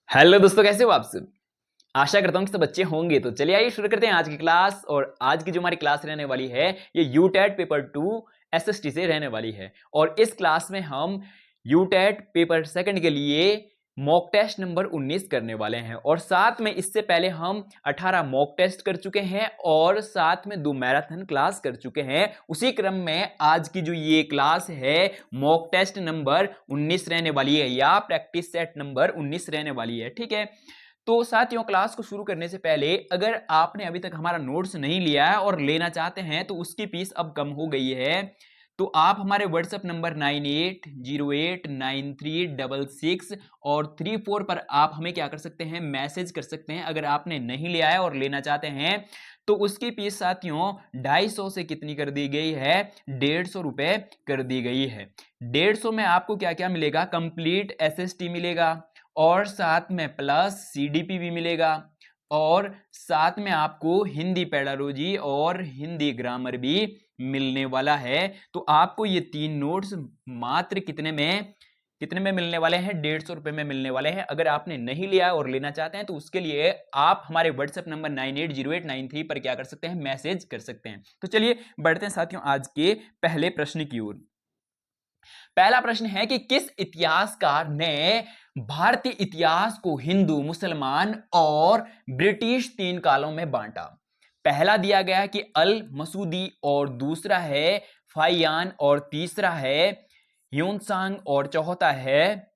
Hello दोस्तों, कैसे हो आप सब। आशा करता हूँ कि सब अच्छे होंगे। तो चलिए आइए शुरू करते हैं आज की क्लास। और आज की जो हमारी क्लास रहने वाली है ये यूटेट पेपर 2 एसएसटी से रहने वाली है। और इस क्लास में हम यूटेट पेपर सेकंड के लिए मॉक टेस्ट नंबर 19 करने वाले हैं। और साथ में इससे पहले हम 18 मॉक टेस्ट कर चुके हैं और साथ में 2 मैराथन क्लास कर चुके हैं। उसी क्रम में आज की जो ये क्लास है मॉक टेस्ट नंबर 19 रहने वाली है या प्रैक्टिस सेट नंबर 19 रहने वाली है। ठीक है, तो साथियों क्लास को शुरू करने से पहले अगर आपने अभी तक हमारा नोट्स नहीं लिया है और लेना चाहते हैं तो उसकी फीस अब कम हो गई है। तो आप हमारे व्हाट्सएप नंबर 98089366 और 34 पर आप हमें क्या कर सकते हैं, मैसेज कर सकते हैं। अगर आपने नहीं लिया है और लेना चाहते हैं तो उसकी फीस साथियों 250 से कितनी कर दी गई है, 150 रुपए कर दी गई है। 150 में आपको क्या क्या मिलेगा, कंप्लीट एसएसटी मिलेगा और साथ में प्लस सीडीपी भी मिलेगा और साथ में आपको हिंदी पेडालॉजी और हिंदी ग्रामर भी मिलने वाला है। तो आपको ये 3 नोट्स मात्र कितने में मिलने वाले हैं, 150 रुपए में मिलने वाले हैं। अगर आपने नहीं लिया और लेना चाहते हैं तो उसके लिए आप हमारे व्हाट्सएप नंबर 980893 पर क्या कर सकते हैं, मैसेज कर सकते हैं। तो चलिए बढ़ते हैं साथियों आज के पहले प्रश्न की ओर। पहला प्रश्न है कि किस इतिहासकार ने भारतीय इतिहास को हिंदू, मुसलमान और ब्रिटिश 3 कालों में बांटा। पहला दिया गया है कि अल मसूदी और दूसरा है फाइयान और तीसरा है ह्यूनसांग और चौथा है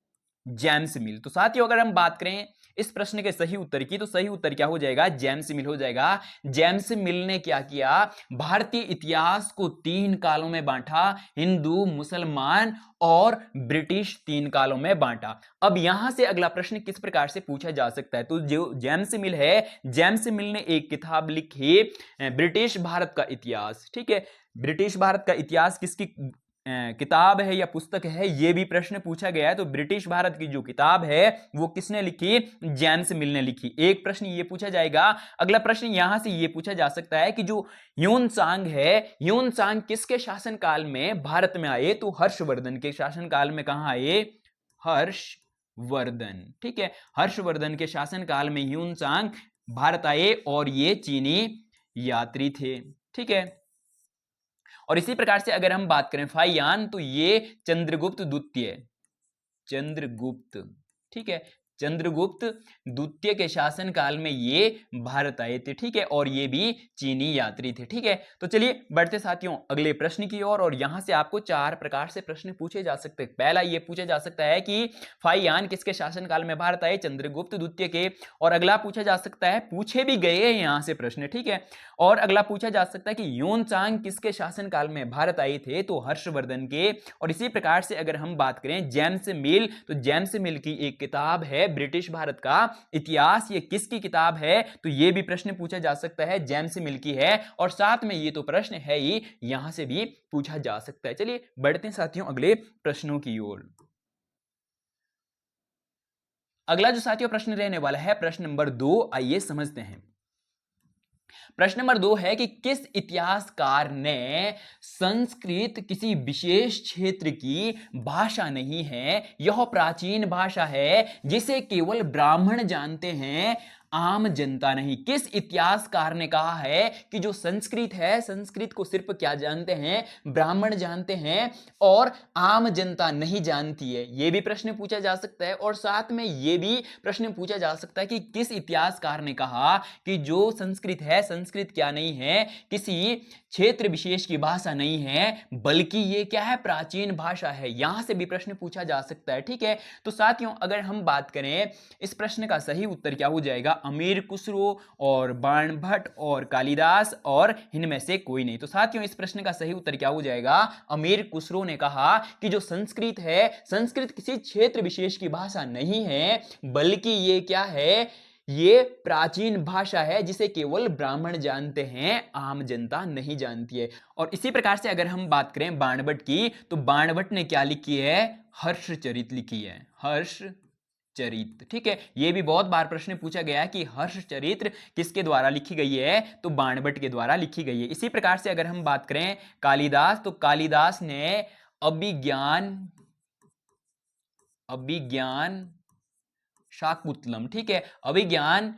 जेम्स मिल। तो साथियों अगर हम बात करें इस प्रश्न के सही उत्तर की तो सही उत्तर क्या हो जाएगा, जेम्स मिल हो जाएगा। जेम्स मिल ने क्या किया, भारतीय इतिहास को 3 कालों में बांटा, हिंदू, मुसलमान और ब्रिटिश 3 कालों में बांटा। अब यहां से अगला प्रश्न किस प्रकार से पूछा जा सकता है, तो जो जेम्स मिल है, जेम्स मिल ने एक किताब लिखी ब्रिटिश भारत का इतिहास। ठीक है, ब्रिटिश भारत का इतिहास किसकी किताब है या पुस्तक है, यह भी प्रश्न पूछा गया है। तो ब्रिटिश भारत की जो किताब है वो किसने लिखी, जेम्स मिल ने लिखी। एक प्रश्न ये पूछा जाएगा। अगला प्रश्न यहां से ये पूछा जा सकता है कि जो ह्यूनसांग है, ह्यूनसांग किसके शासनकाल में भारत में आए, तो हर्षवर्धन के शासनकाल में कहां आए, हर्षवर्धन। ठीक है, हर्षवर्धन के शासनकाल में ह्यूनसांग भारत आए और ये चीनी यात्री थे। ठीक है, और इसी प्रकार से अगर हम बात करें फाइयान तो ये चंद्रगुप्त द्वितीय, चंद्रगुप्त, ठीक है, चंद्रगुप्त द्वितीय के शासन काल में ये भारत आए थे। ठीक है, और ये भी चीनी यात्री थे। ठीक है, तो चलिए बढ़ते साथियों अगले प्रश्न की ओर। और यहां से आपको 4 प्रकार से प्रश्न पूछे जा सकते हैं। पहला ये पूछा जा सकता है कि फाइयान किसके शासन काल में भारत आए, चंद्रगुप्त द्वितीय के। और अगला पूछा जा सकता है, पूछे भी गए हैं यहां से प्रश्न। ठीक है, और अगला पूछा जा सकता है कि ह्यूनसांग किसके शासन काल में भारत आए थे, तो हर्षवर्धन के। और इसी प्रकार से अगर हम बात करें जेम्स मिल, तो जेम्स मिल की एक किताब है ब्रिटिश भारत का इतिहास, ये किसकी किताब है, तो ये भी प्रश्न पूछा जा सकता है, जेम्स मिल की है। और साथ में ये तो प्रश्न है ही, यहां से भी पूछा जा सकता है। चलिए बढ़ते हैं साथियों अगले प्रश्नों की ओर। अगला जो साथियों प्रश्न रहने वाला है प्रश्न नंबर 2, आइए समझते हैं। प्रश्न नंबर 2 है कि किस इतिहासकार ने संस्कृत किसी विशेष क्षेत्र की भाषा नहीं है, यह प्राचीन भाषा है जिसे केवल ब्राह्मण जानते हैं, आम जनता नहीं। किस इतिहासकार ने कहा है कि जो संस्कृत है, संस्कृत को सिर्फ क्या जानते हैं, ब्राह्मण जानते हैं और आम जनता नहीं जानती है। यह भी प्रश्न पूछा जा सकता है। और साथ में यह भी प्रश्न पूछा जा सकता है कि किस इतिहासकार ने कहा कि जो संस्कृत है, संस्कृत क्या नहीं है, किसी क्षेत्र विशेष की भाषा नहीं है, बल्कि ये क्या है, प्राचीन भाषा है। यहां से भी प्रश्न पूछा जा सकता है। ठीक है, तो साथियों अगर हम बात करें इस प्रश्न का सही उत्तर क्या हो जाएगा, अमीर खुसरो और बाणभट्ट और कालिदास और इनमें से कोई नहीं। तो साथियों इस प्रश्न का सही उत्तर क्या हो जाएगा, अमीर खुसरो ने कहा कि जो संस्कृत है, संस्कृत किसी क्षेत्र विशेष की भाषा नहीं है, बल्कि ये क्या है, ये प्राचीन भाषा है जिसे केवल ब्राह्मण जानते हैं, आम जनता नहीं जानती है। और इसी प्रकार से अगर हम बात करें बाणभट्ट की, तो बाणभट्ट ने क्या लिखी है, हर्षचरित लिखी है, हर्षचरित। ठीक है, यह भी बहुत बार प्रश्न पूछा गया है कि हर्षचरित्र किसके द्वारा लिखी गई है, तो बाणभट्ट के द्वारा लिखी गई है। इसी प्रकार से अगर हम बात करें कालिदास, तो कालिदास ने अभिज्ञान शाकुंतलम। ठीक है, अभिज्ञान,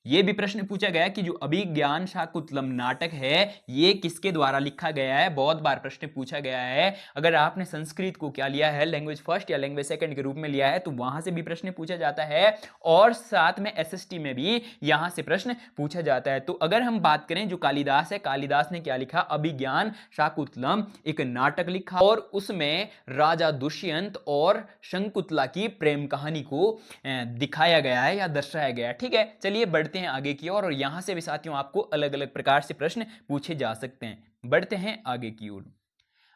ये भी प्रश्न पूछा गया कि जो अभिज्ञान शाकुंतलम नाटक है ये किसके द्वारा लिखा गया है, बहुत बार प्रश्न पूछा गया है। अगर आपने संस्कृत को क्या लिया है, लैंग्वेज फर्स्ट या लैंग्वेज सेकंड के रूप में लिया है, तो वहां से भी प्रश्न पूछा जाता है और साथ में एसएसटी में भी यहां से प्रश्न पूछा जाता है। तो अगर हम बात करें जो कालिदास है, कालिदास ने क्या लिखा, अभिज्ञान शाकुंतलम एक नाटक लिखा और उसमें राजा दुष्यंत और शकुंतला की प्रेम कहानी को दिखाया गया है या दर्शाया गया है। ठीक है, चलिए बढ़ते हैं आगे की ओर और यहां से भी साथियों आपको अलग अलग प्रकार से प्रश्न पूछे जा सकते हैं। बढ़ते हैं आगे की ओर।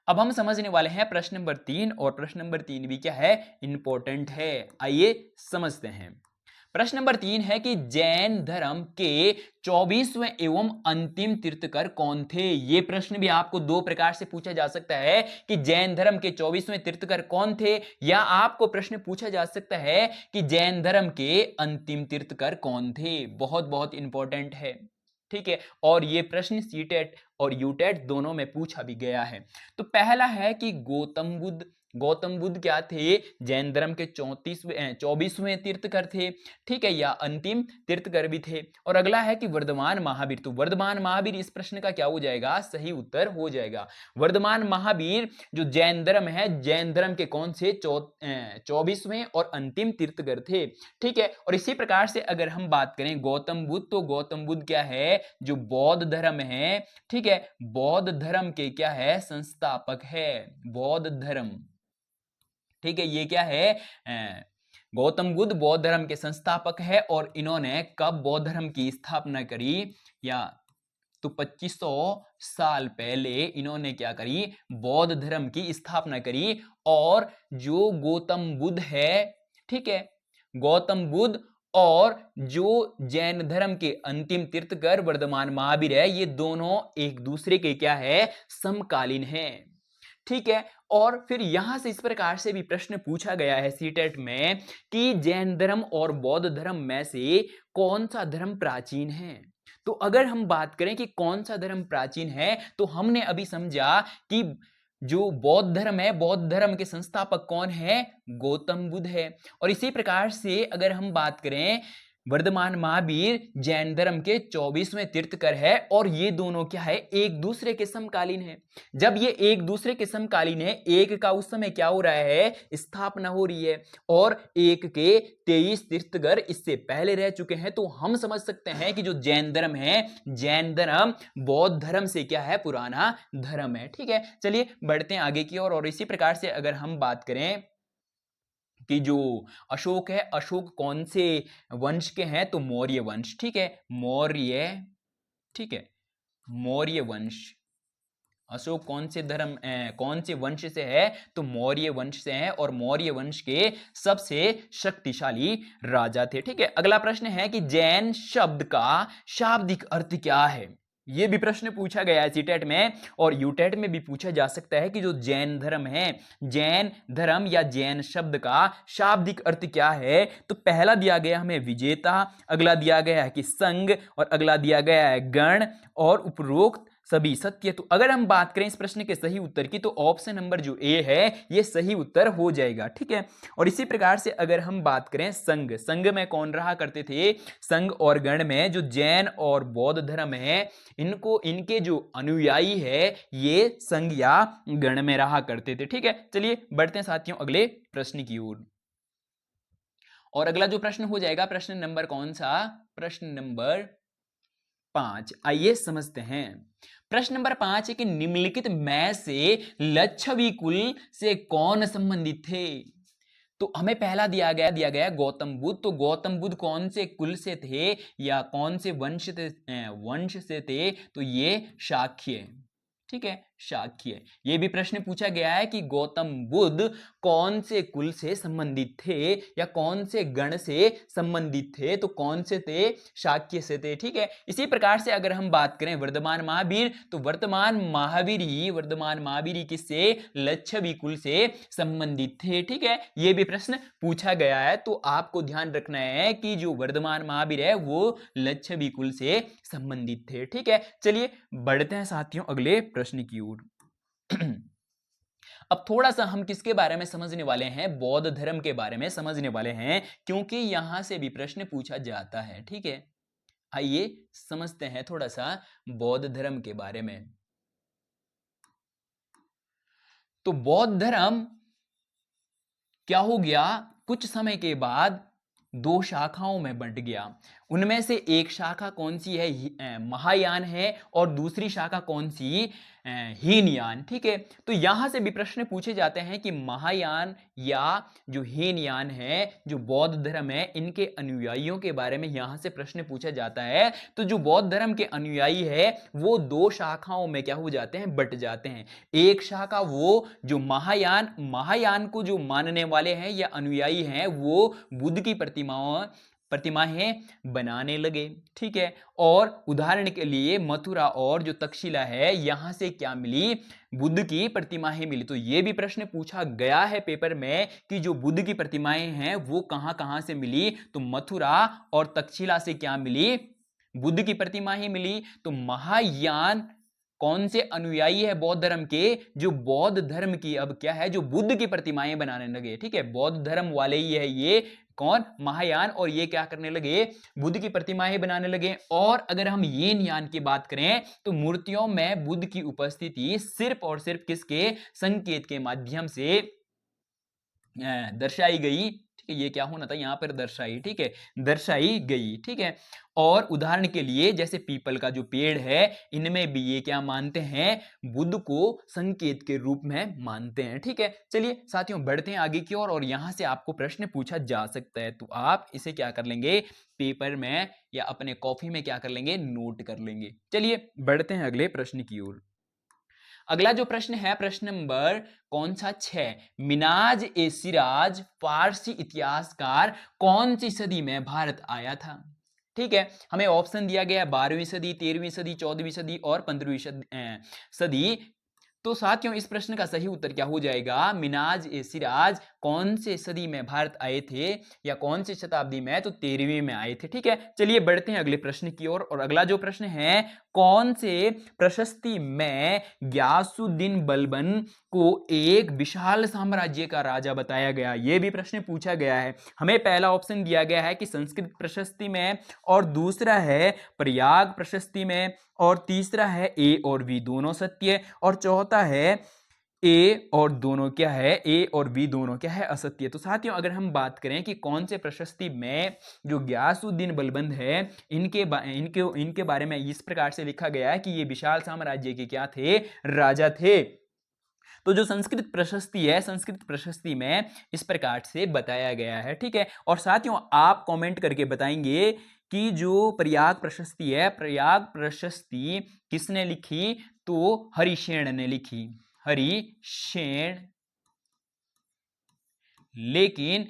अब हम समझने वाले हैं प्रश्न नंबर 3 और प्रश्न नंबर 3 भी क्या है, इंपॉर्टेंट है। आइए समझते हैं। प्रश्न नंबर 3 है कि जैन धर्म के 24वें एवं अंतिम तीर्थकर कौन थे। यह प्रश्न भी आपको दो प्रकार से पूछा जा सकता है कि जैन धर्म के 24वें तीर्थकर कौन थे, या आपको प्रश्न पूछा जा सकता है कि जैन धर्म के अंतिम तीर्थकर कौन थे। बहुत बहुत इंपॉर्टेंट है। ठीक है, और यह प्रश्न सीटेट और यूटेट दोनों में पूछा भी गया है। तो पहला है कि गौतम बुद्ध, गौतम बुद्ध क्या थे, जैन धर्म के 24वें तीर्थकर थे। ठीक है, या अंतिम तीर्थकर भी थे। और अगला है कि वर्धमान महावीर, तो वर्धमान महावीर इस प्रश्न का क्या हो जाएगा, सही उत्तर हो जाएगा। वर्धमान महावीर जो जैन धर्म है, जैन धर्म के कौन से 24वें और अंतिम तीर्थकर थे। ठीक है, और इसी प्रकार से अगर हम बात करें गौतम बुद्ध, तो गौतम बुद्ध क्या है, जो बौद्ध धर्म है, ठीक है, बौद्ध धर्म के क्या है, संस्थापक है, बौद्ध धर्म। ठीक है, ये क्या है, गौतम बुद्ध बौद्ध धर्म के संस्थापक है। और इन्होंने कब बौद्ध धर्म की स्थापना करी, या तो 2500 साल पहले इन्होंने क्या करी, बौद्ध धर्म की स्थापना करी। और जो गौतम बुद्ध है, ठीक है, गौतम बुद्ध और जो जैन धर्म के अंतिम तीर्थकर वर्धमान महावीर है, ये दोनों एक दूसरे के क्या है, समकालीन हैं। ठीक है, और फिर यहां से इस प्रकार से भी प्रश्न पूछा गया है सीटेट में कि जैन धर्म और बौद्ध धर्म में से कौन सा धर्म प्राचीन है। तो अगर हम बात करें कि कौन सा धर्म प्राचीन है, तो हमने अभी समझा कि जो बौद्ध धर्म है, बौद्ध धर्म के संस्थापक कौन है, गौतम बुद्ध है। और इसी प्रकार से अगर हम बात करें वर्धमान महावीर जैन धर्म के 24वें तीर्थकर है, और ये दोनों क्या है, एक दूसरे के समकालीन है। जब ये एक दूसरे के समकालीन है, एक का उस समय क्या हो रहा है, स्थापना हो रही है, और एक के 23 तीर्थकर इससे पहले रह चुके हैं। तो हम समझ सकते हैं कि जो जैन धर्म है, जैन धर्म बौद्ध धर्म से क्या है, पुराना धर्म है। ठीक है, चलिए बढ़ते हैं आगे की ओर। और इसी प्रकार से अगर हम बात करें कि जो अशोक है, अशोक कौन से वंश के हैं, तो मौर्य वंश। ठीक है, मौर्य, ठीक है, मौर्य वंश। अशोक कौन से धर्म कौन से वंश से है, तो मौर्य वंश से है, और मौर्य वंश के सबसे शक्तिशाली राजा थे। ठीक है, अगला प्रश्न है कि जैन शब्द का शाब्दिक अर्थ क्या है। यह भी प्रश्न पूछा गया है सीटेट में, और यूटेट में भी पूछा जा सकता है कि जो जैन धर्म है, जैन धर्म या जैन शब्द का शाब्दिक अर्थ क्या है। तो पहला दिया गया हमें विजेता, अगला दिया गया है कि संघ, और अगला दिया गया है गण, और उपरोक्त सभी सत्य। तो अगर हम बात करें इस प्रश्न के सही उत्तर की, तो ऑप्शन नंबर जो ए है ये सही उत्तर हो जाएगा। ठीक है, और इसी प्रकार से अगर हम बात करें संघ, संघ में कौन रहा करते थे, संघ और गण में जो जैन और बौद्ध धर्म है, इनको इनके जो अनुयायी है ये संघ या गण में रहा करते थे। ठीक है, चलिए बढ़ते हैं साथियों अगले प्रश्न की ओर। और अगला जो प्रश्न हो जाएगा, प्रश्न नंबर कौन सा, प्रश्न नंबर 5। आइए समझते हैं। प्रश्न नंबर 5 है कि निम्नलिखित में से लक्षवी कुल से कौन संबंधित थे। तो हमें पहला दिया गया गौतम बुद्ध। तो गौतम बुद्ध कौन से कुल से थे या कौन से वंश से थे, तो ये शाक्य। ठीक है, शाक्य। यह भी प्रश्न पूछा गया है कि गौतम बुद्ध कौन से कुल से संबंधित थे या कौन से गण से संबंधित थे, तो कौन से थे, शाक्य से थे। ठीक है, इसी प्रकार से अगर हम बात करें वर्धमान महावीर, तो वर्धमान महावीर ही किससे, लक्षवी कुल से संबंधित थे। ठीक है, यह भी प्रश्न पूछा गया है। तो आपको ध्यान रखना है कि जो वर्धमान महावीर है वो लक्षवी कुल से संबंधित थे। ठीक है, चलिए बढ़ते हैं साथियों अगले प्रश्न की ओर। अब थोड़ा सा हम किसके बारे में समझने वाले हैं, बौद्ध धर्म के बारे में समझने वाले हैं, क्योंकि यहां से भी प्रश्न पूछा जाता है। ठीक है, आइए समझते हैं थोड़ा सा बौद्ध धर्म के बारे में। तो बौद्ध धर्म क्या हो गया, कुछ समय के बाद दो शाखाओं में बंट गया। उनमें से एक शाखा कौन सी है, महायान है, और दूसरी शाखा कौन सी, हीनयान। ठीक है, तो यहां से भी प्रश्न पूछे जाते हैं कि महायान या जो हीनयान है, जो बौद्ध धर्म है, इनके अनुयायियों के बारे में यहां से प्रश्न पूछा जाता है। तो जो बौद्ध धर्म के अनुयायी है वो दो शाखाओं में क्या हो जाते हैं, बट जाते हैं। एक शाखा वो जो महायान को जो मानने वाले हैं या अनुयायी हैं, वो बुद्ध की प्रतिमाएं बनाने लगे। ठीक है, और उदाहरण के लिए मथुरा और जो तक्षशिला है, यहां से क्या मिली, बुद्ध की प्रतिमाएं मिली। तो यह भी प्रश्न पूछा गया है पेपर में कि जो बुद्ध की प्रतिमाएं हैं वो कहां कहां से मिली, तो मथुरा और तक्षशिला से क्या मिली, बुद्ध की प्रतिमाएं मिली। तो महायान कौन से अनुयायी है बौद्ध धर्म के, जो बौद्ध धर्म की अब क्या है, जो बुद्ध की प्रतिमाएं बनाने लगे। ठीक है, बौद्ध धर्म वाले ही है ये, कौन, महायान, और ये क्या करने लगे, बुद्ध की प्रतिमाएं बनाने लगे। और अगर हम यीन यान की बात करें तो मूर्तियों में बुद्ध की उपस्थिति सिर्फ और सिर्फ किसके, संकेत के माध्यम से दर्शाई गई। ठीक है, ये क्या होना था यहां पर, दर्शाई। ठीक है, दर्शाई गई। ठीक है, और उदाहरण के लिए जैसे पीपल का जो पेड़ है, इनमें भी ये क्या मानते हैं, बुद्ध को संकेत के रूप में मानते हैं। ठीक है, चलिए साथियों बढ़ते हैं आगे की ओर, और यहां से आपको प्रश्न पूछा जा सकता है, तो आप इसे क्या कर लेंगे, पेपर में या अपने कॉपी में क्या कर लेंगे, नोट कर लेंगे। चलिए बढ़ते हैं अगले प्रश्न की ओर। अगला जो प्रश्न है, प्रश्न नंबर कौन सा, 6, मिनाज ए सिराज फारसी इतिहासकार कौन सी सदी में भारत आया था। ठीक है, हमें ऑप्शन दिया गया है 12वीं सदी, 13वीं सदी, 14वीं सदी और 15वीं सदी। तो साथियों इस प्रश्न का सही उत्तर क्या हो जाएगा, मिनाज ए सिराज कौन से सदी में भारत आए थे या कौन सी शताब्दी में, तो 13वीं में आए थे। ठीक है, चलिए बढ़ते हैं अगले प्रश्न की ओर, और अगला जो प्रश्न है, कौन से प्रशस्ति में ग्यासुद्दीन बलबन को एक विशाल साम्राज्य का राजा बताया गया। यह भी प्रश्न पूछा गया है। हमें पहला ऑप्शन दिया गया है कि संस्कृत प्रशस्ति में, और दूसरा है प्रयाग प्रशस्ति में, और तीसरा है ए और बी दोनों सत्य, और चौथा है ए और दोनों क्या है, ए और बी दोनों क्या है, असत्य। तो साथियों अगर हम बात करें कि कौन से प्रशस्ति में जो ग्यासुद्दीन बलबन है, इनके बारे में इस प्रकार से लिखा गया है कि ये विशाल साम्राज्य के क्या थे, राजा थे। तो जो संस्कृत प्रशस्ति है, संस्कृत प्रशस्ति में इस प्रकार से बताया गया है। ठीक है, और साथियों आप कमेंट करके बताएंगे कि जो प्रयाग प्रशस्ति है, प्रयाग प्रशस्ति किसने लिखी, तो हरिशेन ने लिखी, हरिशेन। लेकिन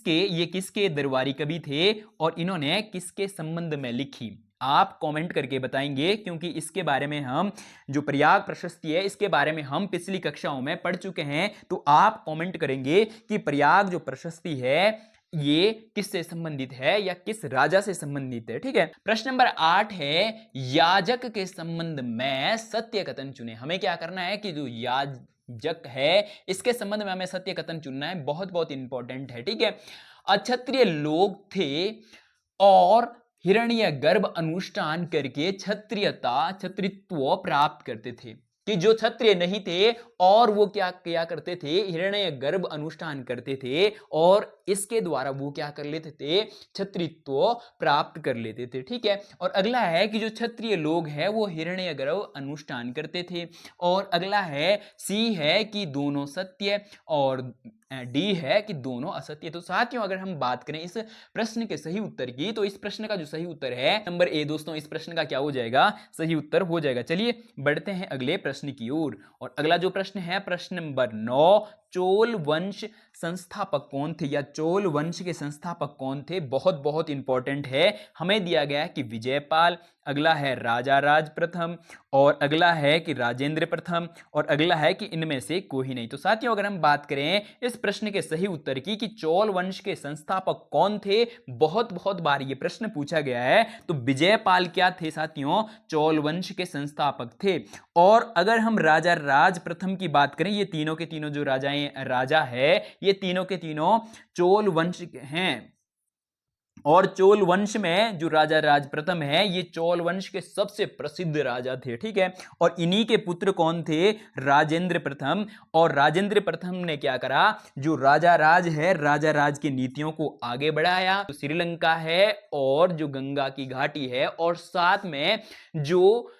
ये किसके दरबारी कवि थे और इन्होंने किसके संबंध में लिखी, आप कमेंट करके बताएंगे, क्योंकि इसके बारे में हम जो प्रयाग प्रशस्ति है इसके बारे में हम पिछली कक्षाओं में पढ़ चुके हैं। तो आप कमेंट करेंगे कि प्रयाग जो प्रशस्ति है ये किससे संबंधित है या किस राजा से संबंधित है। ठीक है, प्रश्न नंबर 8 है, याजक के संबंध में सत्य कथन चुने। हमें क्या करना है कि जो याजक है इसके संबंध में हमें सत्य कथन चुनना है, बहुत बहुत इंपॉर्टेंट है। ठीक है, अक्षत्रिय लोग थे और हिरण्यगर्भ अनुष्ठान करके क्षत्रियत्व प्राप्त करते थे, कि जो क्षत्रिय नहीं थे और वो क्या किया करते थे, हिरण्यगर्भ अनुष्ठान करते थे, और इसके द्वारा वो क्या कर लेते थे, क्षत्रियत्व प्राप्त कर लेते थे। ठीक है, और अगला है कि जो क्षत्रिय लोग हैं वो हिरण्यगर्भ अनुष्ठान करते थे, और अगला है सी है कि दोनों सत्य, और डी है कि दोनों असत्य। तो साथियों अगर हम बात करें इस प्रश्न के सही उत्तर की, तो इस प्रश्न का जो सही उत्तर है नंबर ए दोस्तों, इस प्रश्न का क्या हो जाएगा, सही उत्तर हो जाएगा। चलिए बढ़ते हैं अगले प्रश्न की ओर, और अगला जो प्रश्न है प्रश्न नंबर 9, चोल वंश संस्थापक कौन थे या चोल वंश के संस्थापक कौन थे, बहुत बहुत इंपॉर्टेंट है। हमें दिया गया है कि विजयपाल, अगला है राजा राज प्रथम, और अगला है कि राजेंद्र प्रथम, और अगला है कि इनमें से कोई नहीं। तो साथियों अगर हम बात करें इस प्रश्न के सही उत्तर की कि चोल वंश के संस्थापक कौन थे, बहुत बहुत बार ये प्रश्न पूछा गया है, तो विजयपाल क्या थे साथियों, चोल वंश के संस्थापक थे। और अगर हम राजा राज प्रथम की बात करें, ये तीनों के तीनों जो राजा है ये तीनों के तीनों चोल वंश हैं, और चोल वंश में जो राजा राज प्रथम है ये चोल वंश के सबसे प्रसिद्ध राजा थे, ठीक है। और इन्हीं के पुत्र कौन थे, राजेंद्र प्रथम। और राजेंद्र प्रथम ने क्या करा, जो राजा राज है, राजा राज की नीतियों को आगे बढ़ाया, तो श्रीलंका है और जो गंगा की घाटी है, और साथ में जो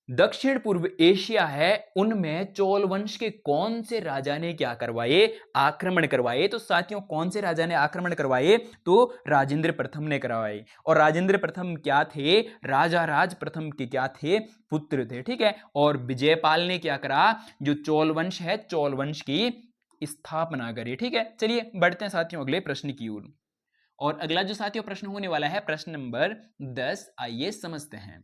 दक्षिण पूर्व एशिया है, उनमें चोल वंश के कौन से राजा ने क्या करवाए, आक्रमण करवाए। तो साथियों कौन से राजा ने आक्रमण करवाए, तो राजेंद्र प्रथम ने करवाए। और राजेंद्र प्रथम क्या थे, राजा राज प्रथम के क्या थे, पुत्र थे, ठीक है। और विजयपाल ने क्या करा, जो चोल वंश है, चोल वंश की स्थापना करी, ठीक है। चलिए बढ़ते हैं साथियों अगले प्रश्न की ओर। और अगला जो साथियों प्रश्न होने वाला है प्रश्न नंबर 10, आइए समझते हैं।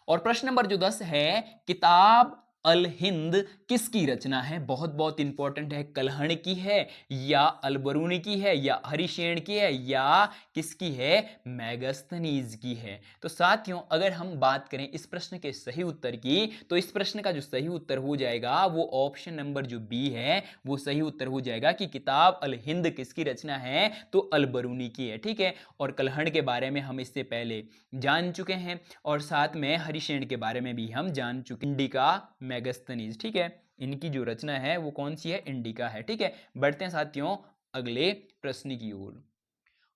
और प्रश्न नंबर जो 10 है, किताब अल हिंद किसकी रचना है, बहुत बहुत इंपॉर्टेंट है। कलहण की है या अलबरूनी की है या हरिशेन की है या किसकी है, मैगस्थनीज की है। तो साथियों अगर हम बात करें इस प्रश्न के सही उत्तर की, तो इस प्रश्न का जो सही उत्तर हो जाएगा वो ऑप्शन नंबर जो बी है वो सही उत्तर हो जाएगा कि किताब अल हिंद किसकी रचना है, तो अलबरूनी की है, ठीक है। और कलहण के बारे में हम इससे पहले जान चुके हैं, और साथ में हरिशेन के बारे में भी हम जान चुके, इंडिका मैगस्थनीज, ठीक है। इनकी जो रचना है वो कौन सी है, इंडिका है, ठीक है। बढ़ते हैं साथियों अगले प्रश्न की ओर।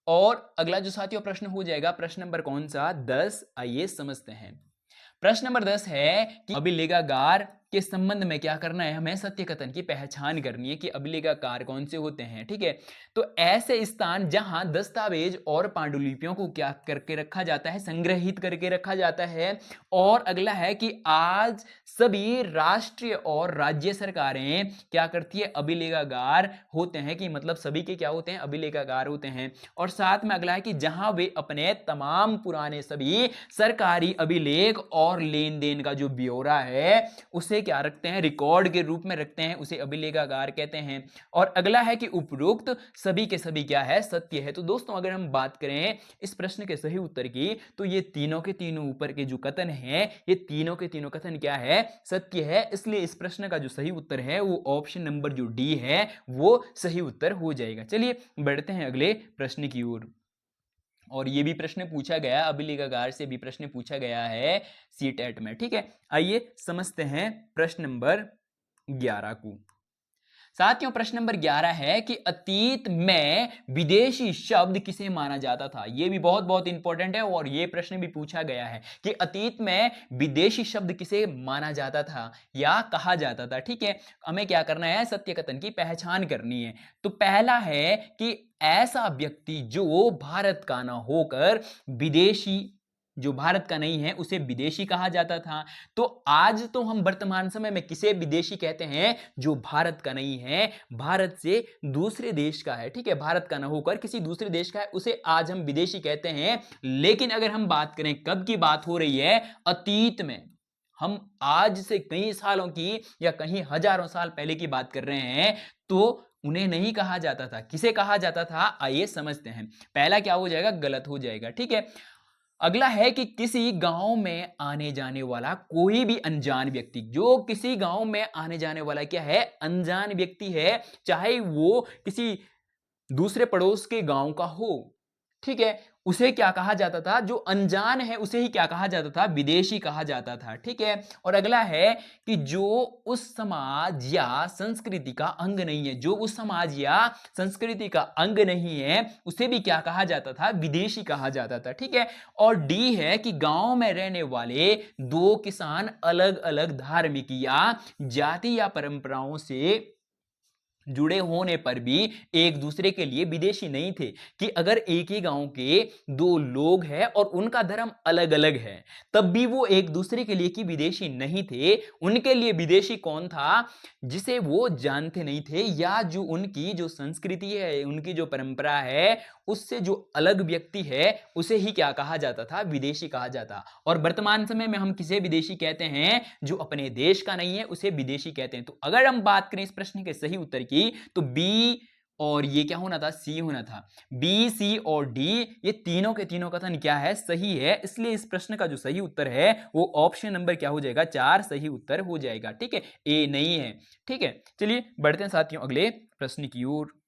और अगला जो साथियों प्रश्न हो जाएगा प्रश्न नंबर कौन सा, 10, आइए समझते हैं। प्रश्न नंबर 10 है कि अभिलेखागार के संबंध में क्या करना है, हमें सत्य कथन की पहचान करनी है कि अभिलेखागार कौन से होते हैं, ठीक है। तो ऐसे स्थान जहां दस्तावेज और पांडुलिपियों को क्या करके रखा जाता है, संग्रहित करके रखा जाता है। और अगला है कि आज सभी राष्ट्रीय और राज्य सरकारें क्या करती है, अभिलेखागार होते हैं, कि मतलब सभी के क्या होते हैं, अभिलेखागार होते हैं। और साथ में अगला है कि जहां वे अपने तमाम पुराने सभी सरकारी अभिलेख और लेन देन का जो ब्यौरा है उसे क्या रखते हैं, रिकॉर्ड के रूप में रखते हैं, उसे अभिलेखागार कहते हैं। और अगला है कि उपरोक्त सभी के सभी क्या है, सत्य है। तो दोस्तों अगर हम बात करें इस प्रश्न के सही उत्तर की, तो ये तीनों के तीनों ऊपर के जो कथन है, ये तीनों के तीनों कथन क्या है, सत्य है। इसलिए इस प्रश्न का जो सही उत्तर है वो ऑप्शन नंबर जो डी है वो सही उत्तर हो जाएगा। चलिए बढ़ते हैं अगले प्रश्न की ओर। और ये भी प्रश्न पूछा गया, अभिलेखागार से भी प्रश्न पूछा गया है सीटेट में, ठीक है। आइए समझते हैं प्रश्न नंबर 11 को। साथियों प्रश्न नंबर 11 है कि अतीत में विदेशी शब्द किसे माना जाता था, यह भी बहुत बहुत इंपॉर्टेंट है, और यह प्रश्न भी पूछा गया है कि अतीत में विदेशी शब्द किसे माना जाता था या कहा जाता था, ठीक है। हमें क्या करना है, सत्य कथन की पहचान करनी है। तो पहला है कि ऐसा व्यक्ति जो भारत का ना होकर विदेशी, जो भारत का नहीं है उसे विदेशी कहा जाता था। तो आज तो हम वर्तमान समय में किसे विदेशी कहते हैं, जो भारत का नहीं है, भारत से दूसरे देश का है, ठीक है। भारत का ना होकर किसी दूसरे देश का है उसे आज हम विदेशी कहते हैं। लेकिन अगर हम बात करें कब की बात हो रही है, अतीत में, हम आज से कई सालों की या कहीं हजारों साल पहले की बात कर रहे हैं, तो उन्हें नहीं कहा जाता था। किसे कहा जाता था, आइए समझते हैं। पहला क्या हो जाएगा, गलत हो जाएगा, ठीक है। अगला है कि किसी गांव में आने जाने वाला कोई भी अनजान व्यक्ति, जो किसी गांव में आने जाने वाला क्या है, अनजान व्यक्ति है, चाहे वो किसी दूसरे पड़ोस के गांव का हो, ठीक है, उसे क्या कहा जाता था, जो अनजान है उसे ही क्या कहा जाता था, विदेशी कहा जाता था, ठीक है। और अगला है कि जो उस समाज या संस्कृति का अंग नहीं है, जो उस समाज या संस्कृति का अंग नहीं है उसे भी क्या कहा जाता था, विदेशी कहा जाता था, ठीक है। और डी है कि गांव में रहने वाले दो किसान अलग अलग धार्मिक या जाति या परंपराओं से जुड़े होने पर भी एक दूसरे के लिए विदेशी नहीं थे। कि अगर एक ही गांव के दो लोग हैं और उनका धर्म अलग अलग है, तब भी वो एक दूसरे के लिए की विदेशी नहीं थे। उनके लिए विदेशी कौन था? जिसे वो जानते नहीं थे, या जो उनकी जो संस्कृति है, उनकी जो परंपरा है, उससे जो अलग व्यक्ति है, उसे ही क्या कहा जाता था? विदेशी कहा जाता। और वर्तमान समय में हम किसे विदेशी कहते हैं? जो अपने देश का नहीं है उसे विदेशी कहते हैं। तो अगर हम बात करें इस प्रश्न के सही उत्तर की, तो बी और ये क्या होना था? सी होना था। बी, सी और डी ये तीनों के तीनों कथन क्या है? सही है। इसलिए इस प्रश्न का जो सही उत्तर है वो ऑप्शन नंबर क्या हो जाएगा? 4 सही उत्तर हो जाएगा। ठीक है, ए नहीं है। ठीक है, चलिए बढ़ते हैं साथियों अगले प्रश्न की ओर।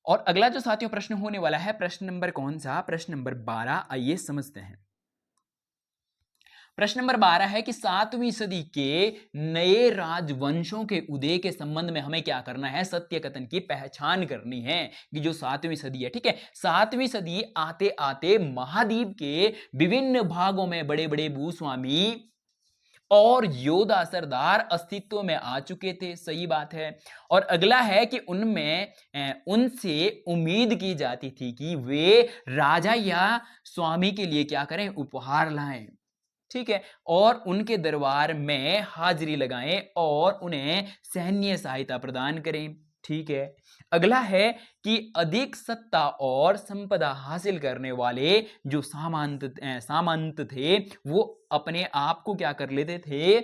और अगला जो साथियों प्रश्न होने वाला है, प्रश्न नंबर कौन सा? प्रश्न नंबर 12। आइए समझते हैं। प्रश्न नंबर 12 है कि 7वीं सदी के नए राजवंशों के उदय के संबंध में हमें क्या करना है? सत्य कथन की पहचान करनी है कि जो 7वीं सदी है, ठीक है, 7वीं सदी आते आते महाद्वीप के विभिन्न भागों में बड़े बड़े भूस्वामी और योद्धा सरदार अस्तित्व में आ चुके थे। सही बात है। और अगला है कि उनमें उनसे उम्मीद की जाती थी कि वे राजा या स्वामी के लिए क्या करें? उपहार लाएं। ठीक है, और उनके दरबार में हाजिरी लगाएं और उन्हें सैन्य सहायता प्रदान करें। ठीक है, अगला है कि अधिक सत्ता और संपदा हासिल करने वाले जो सामंत थे, वो अपने आप को क्या कर लेते थे?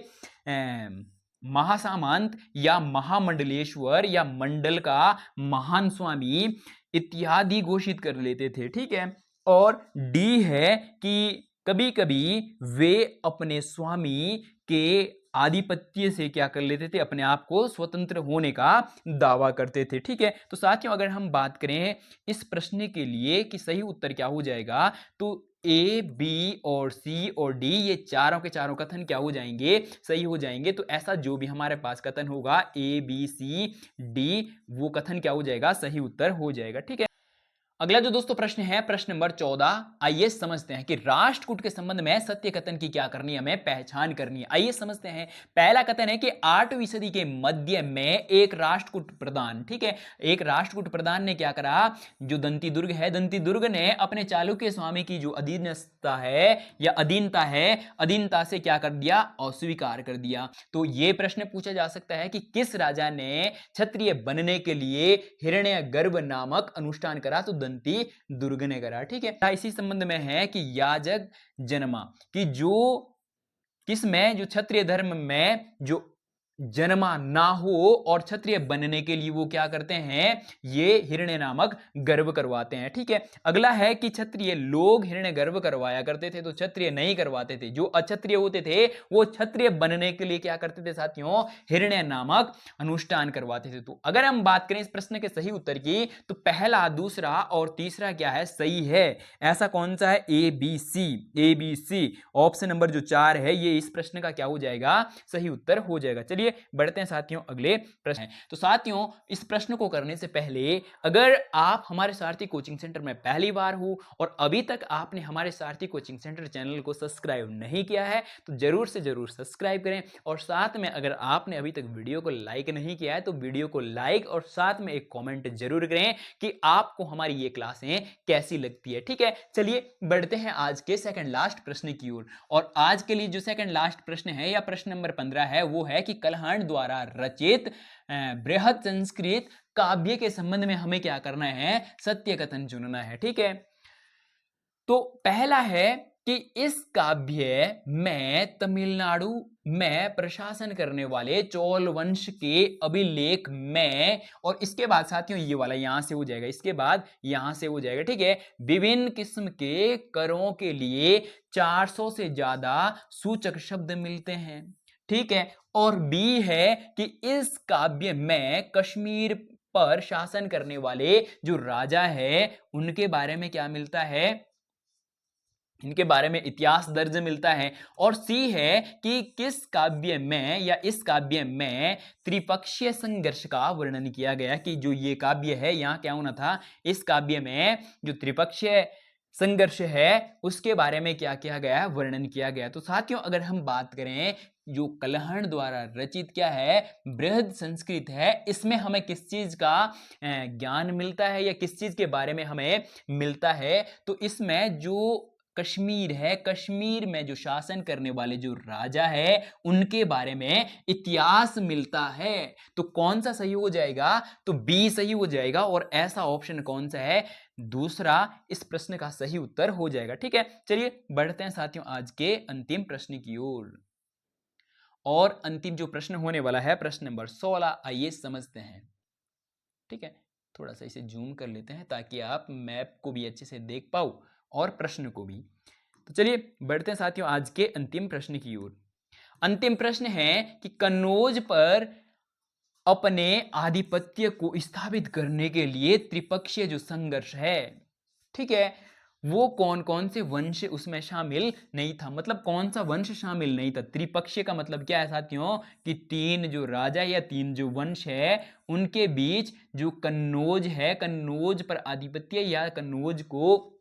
महासामंत या महामंडलेश्वर या मंडल का महान स्वामी इत्यादि घोषित कर लेते थे। ठीक है, और डी है कि कभी कभी वे अपने स्वामी के आधिपत्य से क्या कर लेते थे? अपने आप को स्वतंत्र होने का दावा करते थे। ठीक है, तो साथियों अगर हम बात करें इस प्रश्न के लिए कि सही उत्तर क्या हो जाएगा, तो ए, बी और सी और डी ये चारों के चारों कथन क्या हो जाएंगे? सही हो जाएंगे। तो ऐसा जो भी हमारे पास कथन होगा ए, बी, सी, डी, वो कथन क्या हो जाएगा? सही उत्तर हो जाएगा। ठीक है, अगला जो दोस्तों प्रश्न है, प्रश्न नंबर 14। आइए समझते हैं कि राष्ट्रकूट के संबंध में सत्य कथन की क्या करनी है? हमें पहचान करनी है। आइए समझते हैं। पहला कथन है कि 8वीं सदी के मध्य में एक राष्ट्रकूट प्रधान, ठीक है, एक राष्ट्रकूट प्रधान ने क्या करा? जो दंती दुर्ग है, दंती दुर्ग ने अपने चालुक्य स्वामी की जो अधीनस्था है या अधीनता है, अधीनता से क्या कर दिया? अस्वीकार कर दिया। तो यह प्रश्न पूछा जा सकता है कि किस राजा ने क्षत्रिय बनने के लिए हिरण्यगर्भ नामक अनुष्ठान करा? तो दंती दुर्ग ने करा। ठीक है, इसी संबंध में है कि याजक जन्मा कि जो किसमें? जो क्षत्रिय धर्म में जो जन्मा ना हो और क्षत्रिय बनने के लिए वो क्या करते हैं? ये हिरण्य नामक गर्भ करवाते हैं। ठीक है, अगला है कि क्षत्रिय लोग हिरण्य गर्भ करवाया करते थे, तो क्षत्रिय नहीं करवाते थे। जो अक्षत्रिय होते थे वो क्षत्रिय बनने के लिए क्या करते थे साथियों? हिरण्य नामक अनुष्ठान करवाते थे। तो अगर हम बात करें इस प्रश्न के सही उत्तर की, तो पहला, दूसरा और तीसरा क्या है? सही है। ऐसा कौन सा है? ए, बी, सी। ए, बी, सी, ऑप्शन नंबर जो 4 है ये इस प्रश्न का क्या हो जाएगा? सही उत्तर हो जाएगा। चलिए बढ़ते हैं साथियों अगले प्रश्न। तो साथियों इस प्रश्न को करने से पहले अगर आप हमारे सारथी कोचिंग सेंटर में पहली बार हो और अभी तक आपने हमारे सारथी कोचिंग सेंटर चैनल को सब्सक्राइब नहीं किया है, तो जरूर से जरूर सब्सक्राइब करें। और साथ में अगर आपने अभी तक वीडियो को लाइक नहीं किया है तो वीडियो को लाइक और साथ में एक कॉमेंट जरूर करें कि आपको हमारी ये क्लासें कैसी लगती है। ठीक है, चलिए बढ़ते हैं आज के सेकंड लास्ट प्रश्न की ओर। और आज के लिए जो सेकंड लास्ट प्रश्न है या प्रश्न नंबर 15 है, वो है कि कलहण द्वारा रचित बृहद संस्कृत काव्य के संबंध में हमें क्या करना है? सत्य कथन चुनना है। ठीक है, तो पहला है कि इस काव्य में तमिलनाडु में प्रशासन करने वाले चोल वंश के अभिलेख में, और इसके बाद साथियों ये वाला यहां से हो जाएगा, इसके बाद यहां से हो जाएगा। ठीक है, विभिन्न किस्म के करों के लिए 400 से ज्यादा सूचक शब्द मिलते हैं। ठीक है, और बी है कि इस काव्य में कश्मीर पर शासन करने वाले जो राजा है उनके बारे में क्या मिलता है? इनके बारे में इतिहास दर्ज मिलता है। और सी है कि किस काव्य में या इस काव्य में त्रिपक्षीय संघर्ष का वर्णन किया गया, कि जो ये काव्य है यहां क्या होना था? इस काव्य में जो त्रिपक्षीय संघर्ष है उसके बारे में क्या किया गया? वर्णन किया गया। तो साथियों अगर हम बात करें जो कलहण द्वारा रचित क्या है, बृहद संस्कृत है, इसमें हमें किस चीज का ज्ञान मिलता है या किस चीज के बारे में हमें मिलता है, तो इसमें जो कश्मीर है, कश्मीर में जो शासन करने वाले जो राजा है उनके बारे में इतिहास मिलता है। तो कौन सा सही हो जाएगा, तो बी सही हो जाएगा। और ऐसा ऑप्शन कौन सा है, दूसरा इस प्रश्न का सही उत्तर हो जाएगा। ठीक है, चलिए बढ़ते हैं साथियों आज के अंतिम प्रश्न की ओर। और अंतिम जो प्रश्न होने वाला है प्रश्न नंबर 16, आइए समझते हैं। ठीक है, थोड़ा सा इसे जूम कर लेते हैं ताकि आप मैप को भी अच्छे से देख पाओ और प्रश्न को भी। तो चलिए बढ़ते हैं साथियों आज के अंतिम प्रश्न की ओर। अंतिम प्रश्न है कि कन्नौज पर अपने आधिपत्य को स्थापित करने के लिए त्रिपक्षीय जो संघर्ष है, ठीक है, वो कौन कौन से वंश उसमें शामिल नहीं था। मतलब कौन सा वंश शामिल नहीं था। त्रिपक्षीय का मतलब क्या है साथियों, कि तीन जो राजा या तीन जो वंश है उनके बीच जो कन्नौज है, कन्नौज पर आधिपत्य या कन्नौज को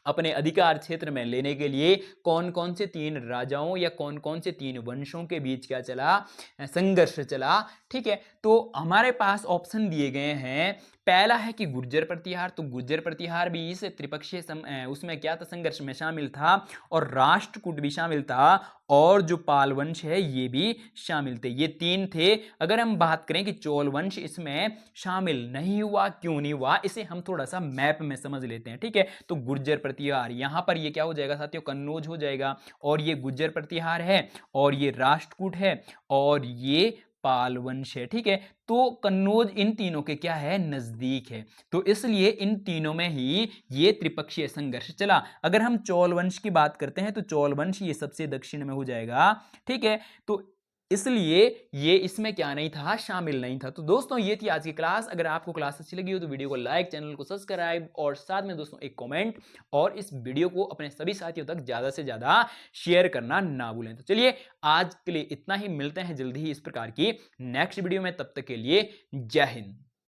अपने अधिकार क्षेत्र में लेने के लिए कौन कौन से तीन राजाओं या कौन कौन से तीन वंशों के बीच क्या चला, संघर्ष चला। ठीक है, तो हमारे पास ऑप्शन दिए गए हैं। पहला है कि गुर्जर प्रतिहार, तो गुर्जर प्रतिहार भी इस त्रिपक्षीय उसमें क्या था, संघर्ष में शामिल था। और राष्ट्रकूट भी शामिल था, और जो पाल वंश है ये भी शामिल थे। ये तीन थे। अगर हम बात करें कि चोल वंश इसमें शामिल नहीं हुआ, क्यों नहीं हुआ, इसे हम थोड़ा सा मैप में समझ लेते हैं। ठीक है, तो गुर्जर प्रतिहार यहां पर ये क्या हो जाएगा साथियों, कन्नौज हो जाएगा। और ये गुर्जर प्रतिहार है, और ये राष्ट्रकूट है, और ये पाल वंश है। ठीक है, तो कन्नौज इन तीनों के क्या है, नजदीक है। तो इसलिए इन तीनों में ही ये त्रिपक्षीय संघर्ष चला। अगर हम चोल वंश की बात करते हैं तो चोल वंश ये सबसे दक्षिण में हो जाएगा। ठीक है, तो इसलिए ये इसमें क्या नहीं था, शामिल नहीं था। तो दोस्तों ये थी आज की क्लास। अगर आपको क्लास अच्छी लगी हो तो वीडियो को लाइक, चैनल को सब्सक्राइब, और साथ में दोस्तों एक कमेंट, और इस वीडियो को अपने सभी साथियों तक ज्यादा से ज्यादा शेयर करना ना भूलें। तो चलिए आज के लिए इतना ही, मिलते हैं जल्दी ही इस प्रकार की नेक्स्ट वीडियो में। तब तक के लिए जय हिंद।